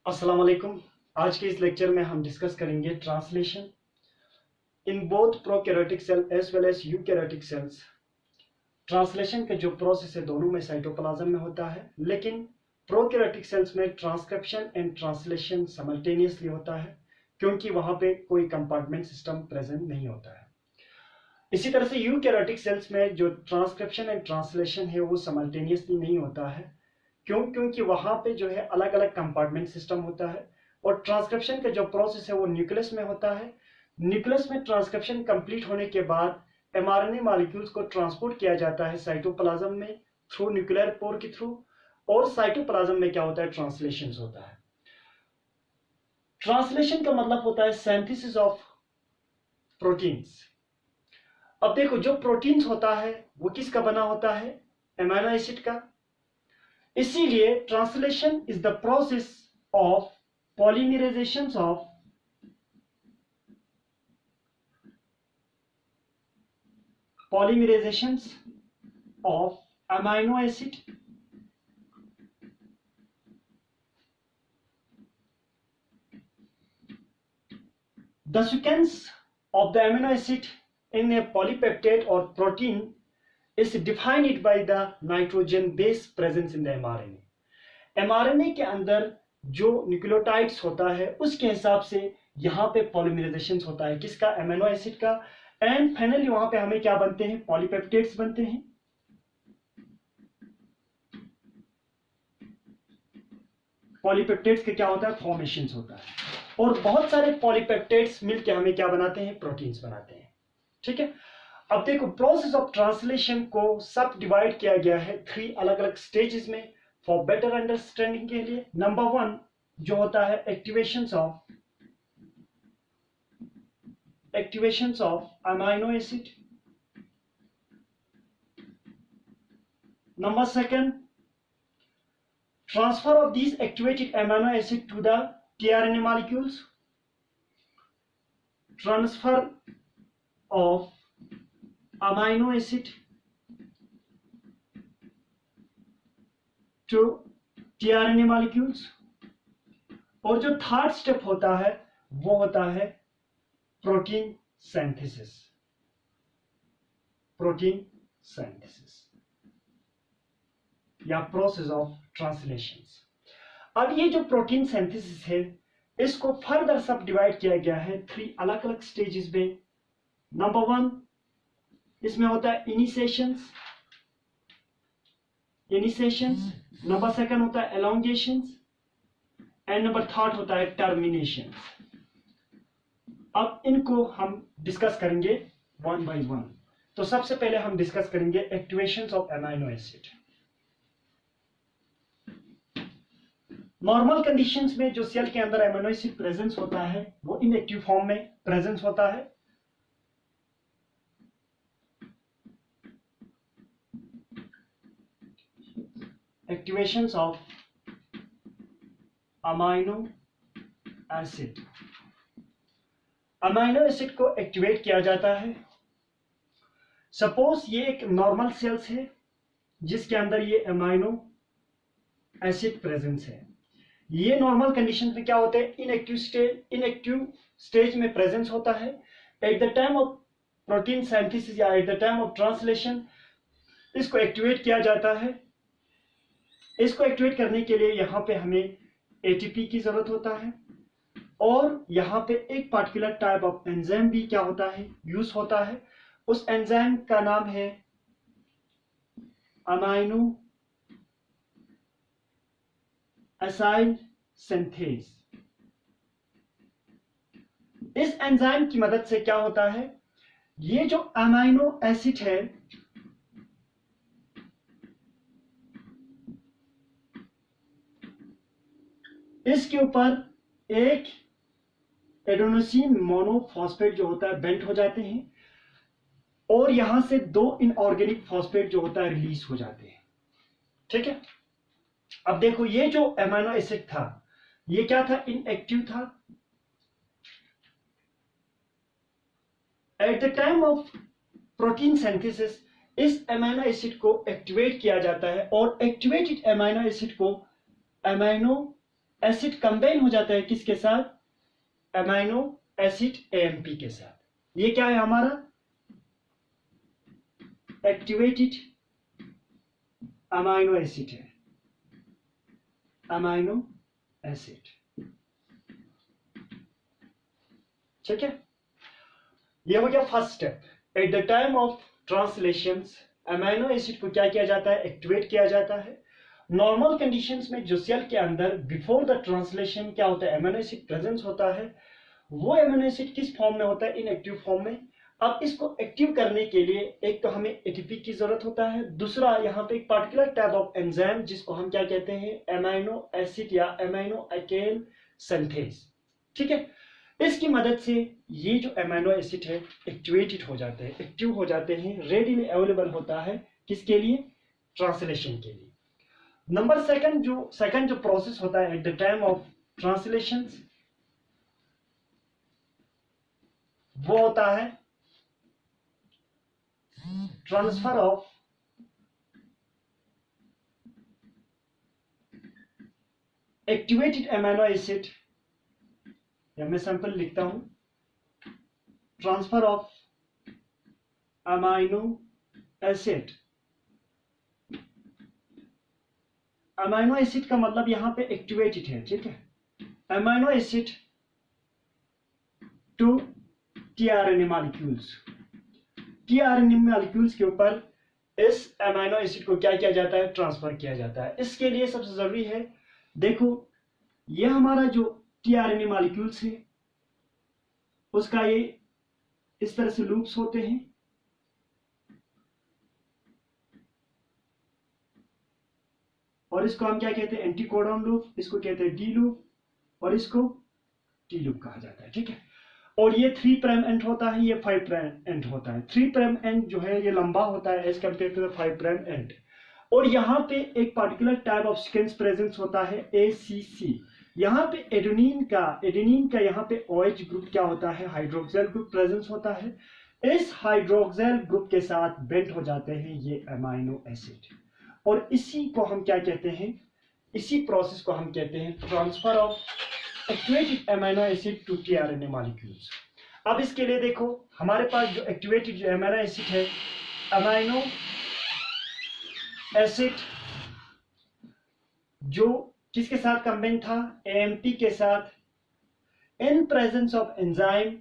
अस्सलाम वालेकुम। आज के इस लेक्चर में हम डिस्कस करेंगे translation in both prokaryotic cell as well as eukaryotic cells. Translation का जो प्रोसेस है दोनों में साइटोप्लाज्म में होता है, लेकिन प्रोकैरियोटिक सेल्स में ट्रांसक्रिप्शन एंड ट्रांसलेशन साइमल्टेनियसली होता है क्योंकि वहां पे कोई कंपार्टमेंट सिस्टम प्रेजेंट नहीं होता है। इसी तरह से यूकैरियोटिक सेल्स में जो ट्रांसक्रिप्शन एंड ट्रांसलेशन है वो साइमल्टेनियसली नहीं होता है। क्योंकि वहां पे जो है अलग अलग कंपार्टमेंट सिस्टम होता है और ट्रांसक्रिप्शन का जो प्रोसेस है वो न्यूक्लियस में होता है। न्यूक्लियस में ट्रांसक्रिप्शन कंप्लीट होने के बाद एमआरएनए मॉलिक्यूल्स को ट्रांसपोर्ट किया जाता है साइटोप्लाज्म में थ्रू न्यूक्लियर पोर के थ्रू, और साइटोप्लाज्म में क्या होता है, ट्रांसलेशन होता है। ट्रांसलेशन का मतलब होता है सिंथेसिस ऑफ प्रोटीन्स। अब देखो, जो प्रोटीन्स होता है वो किसका बना होता है, एमिनो एसिड का। इसीलिए translation is the process of polymerisation of amino acid the sequence of the amino acid in a polypeptide or protein is defined by the nitrogen base presence in the mRNA. mRNA के अंदर जो nucleotides होता है उसके हिसाब से यहाँ पे पॉलीमराइजेशन होता है किसका, अमीनो एसिड का। एंड फाइनली वहां पे हमें क्या बनते हैं, पॉलीपेप्टाइड्स बनते हैं। पॉलीपेप्टाइड्स के क्या होता है, फॉर्मेशन होता है, और बहुत सारे पॉलीपेप्टाइड्स मिलकर हमें क्या बनाते हैं, प्रोटीन्स बनाते हैं। ठीक है। अब देखो, प्रोसेस ऑफ ट्रांसलेशन को सब डिवाइड किया गया है 3 अलग अलग स्टेजेस में फॉर बेटर अंडरस्टैंडिंग के लिए। नंबर 1 जो होता है activations of amino acid. Number 2 transfer of these activated amino acid to the tRNA molecules। Transfer of amino acid to tRNA molecules। और जो थर्ड स्टेप होता है वो होता है प्रोटीन सिंथेसिस। या प्रोसेस ऑफ ट्रांसलेशन। अब ये जो प्रोटीन सिंथेसिस है इसको फर्दर सब डिवाइड किया गया है 3 अलग अलग स्टेजेस में। नंबर 1 इसमें होता है इनिशिएशंस। नंबर 2 होता है एलोंगेशंस एंड नंबर 3 होता है टर्मिनेशन। अब इनको हम डिस्कस करेंगे वन बाय वन। तो सबसे पहले हम डिस्कस करेंगे activations of amino acid. Normal conditions में जो सेल के अंदर अमाइनो एसिड प्रेजेंस होता है वो इनएक्टिव फॉर्म में प्रेजेंस होता है। Activations of amino acid. Amino acid को एक्टिवेट किया जाता है। सपोज ये एक नॉर्मल सेल्स है जिसके अंदर ये अमाइनो एसिड प्रेजेंस है। ये नॉर्मल कंडीशन में क्या होते हैं, इनएक्टिव स्टेज में प्रेजेंस होता है। At the time of protein synthesis या at the time of translation इसको एक्टिवेट किया जाता है। इसको एक्टिवेट करने के लिए यहाँ पे हमें एटीपी की जरूरत होता है, और यहाँ पे एक पार्टिकुलर टाइप ऑफ एंजाइम भी क्या होता है, यूज होता है। उस एंजाइम का नाम है अमाइनो एसिड सिंथेज। इस एंजाइम की मदद से क्या होता है, ये जो अमाइनो एसिड है इसके ऊपर एक एडेनोसिन मोनोफॉस्फेट जो होता है बेंट हो जाते हैं, और यहां से 2 इनऑर्गेनिक फॉस्फेट जो होता है रिलीज हो जाते हैं। ठीक है। अब देखो, ये जो अमीनो एसिड था ये क्या था, इनएक्टिव था। Eight the time of protein synthesis इस अमीनो एसिड को एक्टिवेट किया जाता है, और एक्टिवेटेड अमीनो एसिड को अमीनो एसिड कंबाइन हो जाता है किसके साथ? अमाइनो एसिड एएमपी के साथ। ये क्या है हमारा? एक्टिवेटेड अमाइनो एसिड है, अमाइनो एसिड। ठीक है, ये हो गया first step. Eight the time of translations amino acid को क्या किया जाता है? एक्टिवेट किया जाता है। नॉर्मल कंडीशंस में जो सेल के अंदर बिफोर द ट्रांसलेशन क्या होता है? अमाइनो एसिड प्रेजेंस होता है। वो अमाइनो एसिड किस फॉर्म में होता है? इनएक्टिव फॉर्म में। अब इसको एक्टिव करने के लिए एक तो हमें एटीपी की जरूरत होता है, दूसरा यहाँ पे एक पार्टिकुलर टाइप ऑफ एंजाइम जिसको हम क्या कहते हैं? अमाइनो एसिड या अमाइनो अल्केन सिंथेज। ठीक है, इसकी मदद से ये जो अमाइनो एसिड है एक्टिवेटेड हो जाते हैं, एक्टिव हो जाते हैं, रेडीली अवेलेबल होता है किसके लिए? ट्रांसलेशन के लिए। नंबर सेकंड जो प्रोसेस होता है at the time of translation, वो होता है transfer of activated amino acid, या मैं सैंपल लिखता हूं, transfer of amino acid. Amino acid का मतलब यहां पे एक्टिवेटेड है। ठीक है, amino acid to tRNA molecules, tRNA molecules के ऊपर इस अमाइनो एसिड को क्या किया जाता है? ट्रांसफर किया जाता है। इसके लिए सबसे जरूरी है, देखो ये हमारा जो टीआरएनए मॉलिक्यूल्स है उसका ये इस तरह से लूप्स होते हैं, और इसको हम क्या कहते हैं? एंटीकोडॉन लूप, इसको कहते हैं डी लूप, और इसको टी लूप कहा जाता है। ठीक है, और ये 3 प्राइम एंड होता है, ये 5 प्राइम एंड होता है। 3 प्राइम एंड जो है ये लंबा होता है as compare to the 5 prime end. और यहाँ पे एक particular type of sequence presence होता है ACC। यहाँ पे एडेनिन का यहाँ पे OH ग्रुप क्या होता है? हाइड्रोक्सिल ग्रुप प्रेजेंस होता है। इस हाइड्रोक्सिल ग्रुप के साथ बेंड हो जाते हैं ये अमाइनो एसिड, और इसी को हम क्या कहते हैं? इसी प्रोसेस को हम कहते हैं transfer of activated amino acid to tRNA molecules. अब इसके लिए देखो हमारे पास जो एक्टिवेटेड जो अमाइनो एसिड है, अमाइनो एसिड जो किसके साथ कंबाइन था? AMP के साथ। In presence of enzyme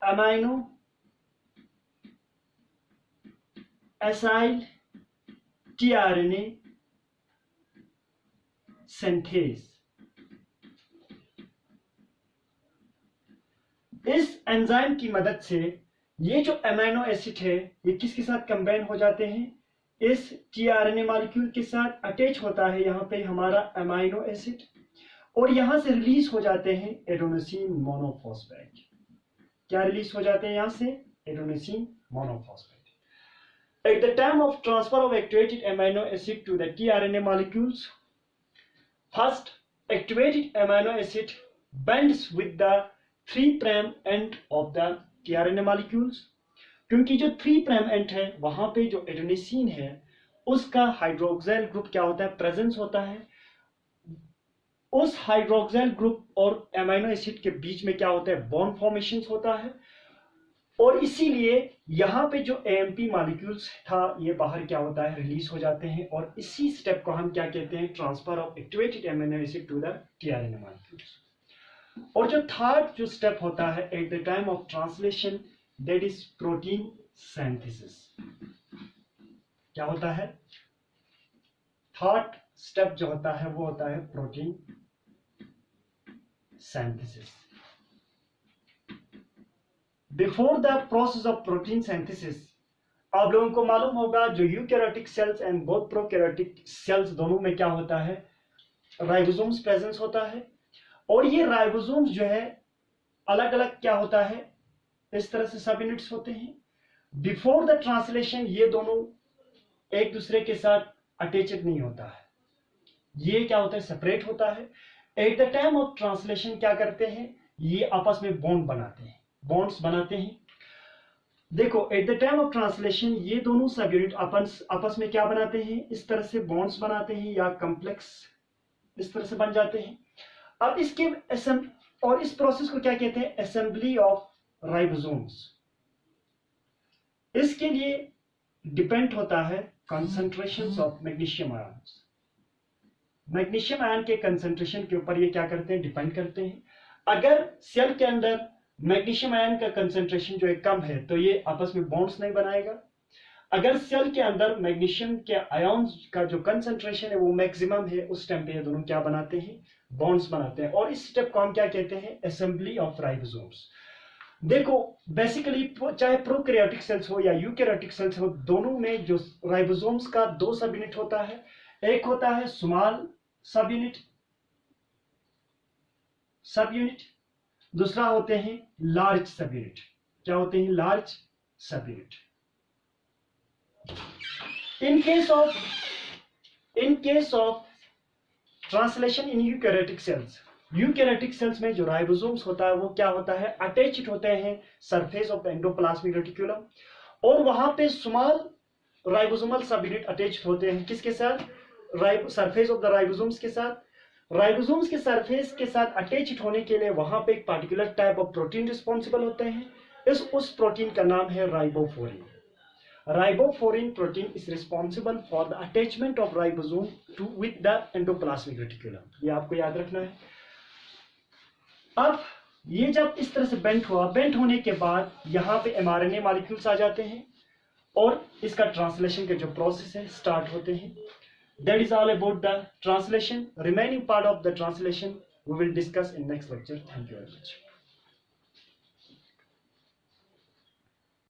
amino acyl tRNA synthase. इस एंजाइम की मदद से ये जो अमाइनो एसिड है ये किसके साथ कंबाइन हो जाते हैं? इस टीआरएनए मॉलिक्यूल के साथ अटैच होता है यहाँ पे हमारा अमाइनो एसिड, और यहां से रिलीज हो जाते हैं एडेनोसिन मोनोफॉस्फेट। क्या रिलीज हो जाते हैं यहां से? Adenosine monophosphate. At the time of transfer of activated amino acid to the tRNA molecules, first activated amino acid bands with the 3 prime end of the tRNA molecules, क्योंकि जो 3 prime and है वहां पे जो एडेनिसिन है उसका hydroxyl group क्या होता है? प्रेजेंस होता है। उस हाइड्रोक्सिल ग्रुप और अमाइनो एसिड के बीच में क्या होता है? बॉन्ड फॉर्मेशन होता है, और इसीलिए यहां पे जो AMP मॉलिक्यूल्स था ये बाहर क्या होता है? रिलीज हो जाते हैं, और इसी स्टेप को हम क्या कहते हैं? Transfer of activated amino acid to the tRNA molecules. और जो थर्ड जो स्टेप होता है at the time of translation, that is protein synthesis. क्या होता है? थर्ड स्टेप जो होता है वो होता है protein synthesis. Before the process of protein synthesis, आप लोगों को मालूम होगा जो eukaryotic cells and both prokaryotic cells दोनों में क्या होता है? राइबोसोम्स प्रेजेंस होता है, और ये राइबोसोम्स जो है अलग अलग क्या होता है? इस तरह से सब यूनिट्स होते हैं। बिफोर द ट्रांसलेशन ये दोनों एक दूसरे के साथ अटैचड नहीं होता है, ये क्या होता है? सेपरेट होता है। At the time of translation क्या करते हैं? ये आपस में बॉन्ड बनाते हैं, बॉन्ड्स बनाते हैं। देखो eight the time of translation ये दोनों सब यूनिट आपस में क्या बनाते हैं? इस तरह से बॉन्ड्स बनाते हैं या कॉम्प्लेक्स इस तरह से बन जाते हैं। अब इसके और इस प्रोसेस को क्या कहते हैं? Assembly of ribosomes. इसके लिए डिपेंड होता है concentration of magnesium ions. Magnesium ion के कंसंट्रेशन के ऊपर ये क्या करते हैं? डिपेंड करते हैं। अगर सेल के अंदर मैग्नीशियम आयन का कंसंट्रेशन जो है कम है तो ये आपस में बॉन्ड्स नहीं बनाएगा। अगर सेल के अंदर मैग्नीशियम के आयन्स का जो कंसंट्रेशन है वो मैक्सिमम है, उस टाइम पे ये दोनों क्या बनाते हैं? बॉन्ड्स बनाते हैं। और इस स्टेप को हम क्या कहते हैं? Assembly of ribosomes. देखो बेसिकली चाहे प्रोकैरियोटिक सेल्स हो या यूकैरियोटिक सेल्स हो, दोनों में जो राइबोसोम्स का दो सब यूनिट होता है। एक होता है स्मॉल सब यूनिट, दूसरा होते हैं लार्ज सब यूनिट। क्या होते हैं? लार्ज सब unit. in case of translation in eukaryotic cells में जो राइबोसोम्स होता है वो क्या होता है? अटैच्ड होते हैं surface of the endoplasmic reticulum, और वहां पे स्मॉल राइबोसोमल सब यूनिट अटैच्ड होते हैं किसके साथ? सरफेस ऑफ द राइबोसोम्स के साथ। राइबोसोम्स के सरफेस के साथ अटैच्ड होने के लिए वहां पे एक particular type of protein responsible होते हैं। उस प्रोटीन का नाम है ribophorin. Riboforin protein is responsible for the attachment of ribosome with the endoplasmic reticulum। ये आपको याद रखना है। अब ये जब इस तरह से बेंट होने के बाद यहाँ पे mRNA मॉलिक्यूल्स आ जाते हैं और इसका ट्रांसलेशन के जो प्रोसेस है स्टार्ट होते हैं। That is all about the translation. Remaining part of the translation we will discuss in next lecture. Thank you very much.